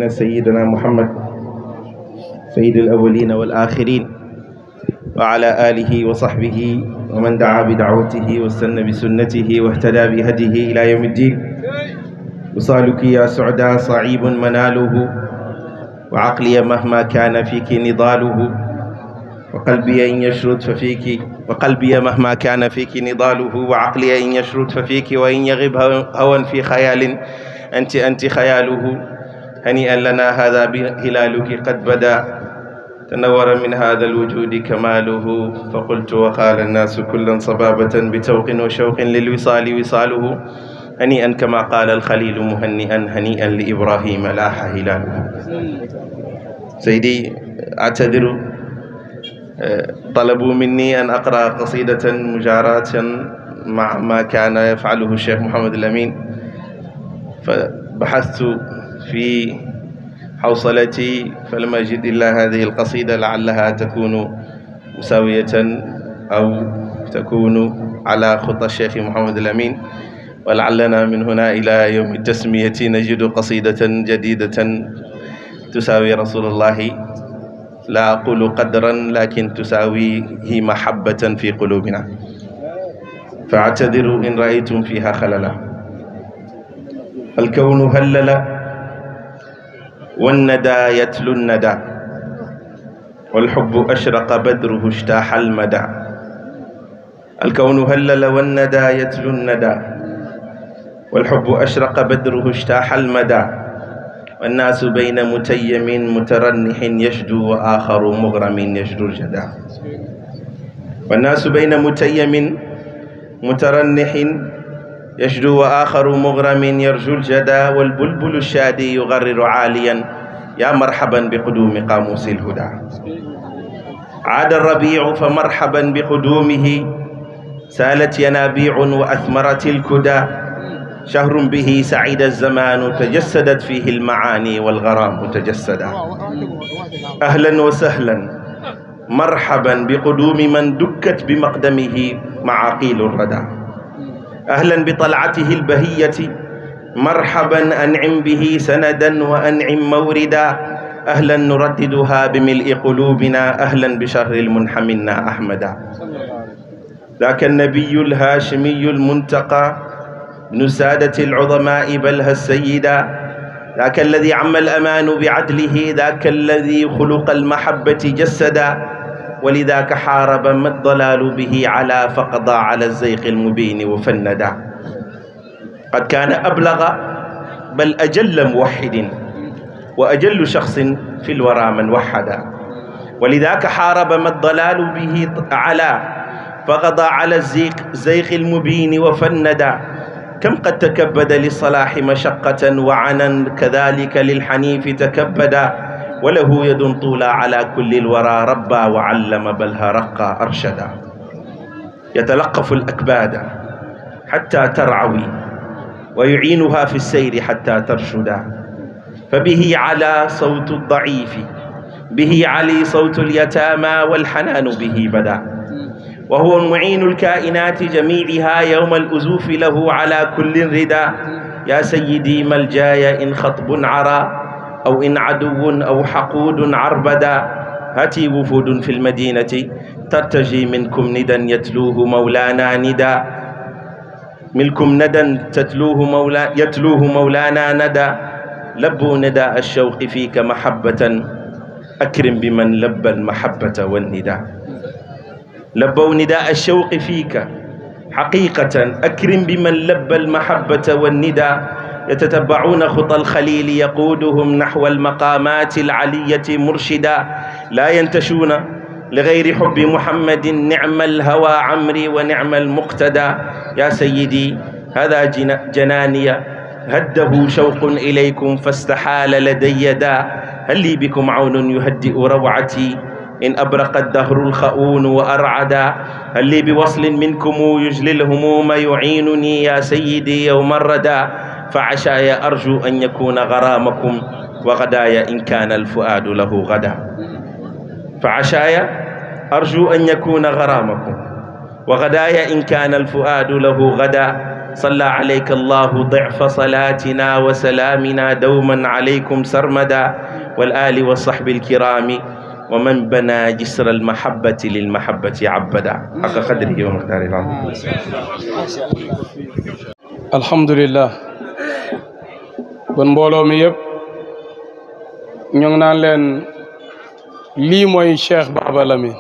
سيدنا محمد سيد الأولين والآخرين وعلى آله وصحبه ومن دعا بدعوته واستنى بسنته واهتدى بهديه إلى يوم الدين. وصالك يا سعدى صعيب مناله وعقلي مهما كان فيك نضاله وقلبي إن يشرد ففيك مهما كان فيك نضاله وعقلي إن يشرد ففيك وإن يغب هوى في خيال أنت خياله. هنيئا لنا هذا بهلالك قد بدا تنور من هذا الوجود كماله. فقلت وقال الناس كلا صبابة بتوق وشوق للوصال وصاله. هنيئا كما قال الخليل مهنئا هنيئا لإبراهيم لاح هلاله. سيدي أعتذر، طلبوا مني أن أقرأ قصيدة مجاراة مع ما كان يفعله الشيخ محمد الأمين، فبحثت في حوصلتي فلم أجد إلا هذه القصيدة، لعلها تكون مساوية أو تكون على خطى الشيخ محمد الأمين، ولعلنا من هنا إلى يوم التسمية نجد قصيدة جديدة تساوي رسول الله، لا أقول قدرا لكن تساويه محبة في قلوبنا. فاعتذروا إن رأيتم فيها خللا. الكون هلل والندى يتلو الندى والحب أشرق بدره اجتاح المدى. الكون هلل والندى يتلو الندى والحب أشرق بدره اجتاح المدى. والناس بين متيم مترنح يشدو وآخر مغرم يشدو الجدى. والناس بين متيم مترنح يشدو وآخر مغرم يرجو الجدى. والبلبل الشادي يغرر عاليا يا مرحبا بقدوم قاموس الهدى. عاد الربيع فمرحبا بقدومه سالت ينابيع وأثمرت الكدى. شهر به سعيد الزمان تجسدت فيه المعاني والغرام تجسدا. أهلا وسهلا مرحبا بقدوم من دكت بمقدمه معاقيل الردى. أهلا بطلعته البهية مرحبا أنعم به سندا وأنعم موردا. أهلا نرددها بملء قلوبنا أهلا بشهر المنحمنا أحمدا. ذاك النبي الهاشمي المنتقى ابن سادة العظماء بلها السيدا. ذاك الذي عم الأمان بعدله ذاك الذي خلق المحبة جسدا. ولذاك حارب ما الضلال به على فقضى على الزيق المبين وفندا. قد كان أبلغ بل أجل موحد وأجل شخص في الورى من وحدا. ولذاك حارب ما الضلال به على فقضى على الزيق المبين وفندا. كم قد تكبد للصلاح مشقة وعنا كذلك للحنيف تكبدا. وله يد طولى على كل الورى ربى وعلم بلها رقى أرشدا. يتلقف الأكباد حتى ترعوي ويعينها في السير حتى ترشدا. فبه على صوت الضعيف به علي صوت اليتامى والحنان به بدا. وهو معين الكائنات جميعها يوم الأزوف له على كل ردا. يا سيدي ملجاي إن خطب عرى أو إن عدو أو حقود عربدا. هاتي وفود في المدينة ترتجي منكم ندا يتلوه مولانا ندا. منكم ندا يتلوه مولانا ندى. لبوا نداء الشوق فيك محبة أكرم بمن لبى المحبة والندى. لبوا نداء الشوق فيك حقيقة أكرم بمن لبى المحبة والندى. يتتبعون خطى الخليل يقودهم نحو المقامات العلية مرشدا. لا ينتشون لغير حب محمد نعم الهوى عمري ونعم المقتدى. يا سيدي هذا جناني هده شوق إليكم فاستحال لدي دا. هل لي بكم عون يهدئ روعتي إن أبرق الدهر الخؤون وأرعدا. هل لي بوصل منكم يجلي الهموم يعينني يا سيدي يوم الردى. فعشاي أرجو أن يكون غرامكم وغداي إن كان الفؤاد له غدا. فعشاي أرجو أن يكون غرامكم وغداي إن كان الفؤاد له غدا. صلى عليك الله ضعف صلاتنا وسلامنا دوما عليكم سرمدا والآل والصحب الكرام ومن بنى جسر المحبة للمحبة عبدا حق قدره ومقداره العظيم. الحمد لله. bon mbooloo mi yëpp ñu ngi naan leen lii mooy Cheikh Baba Lamine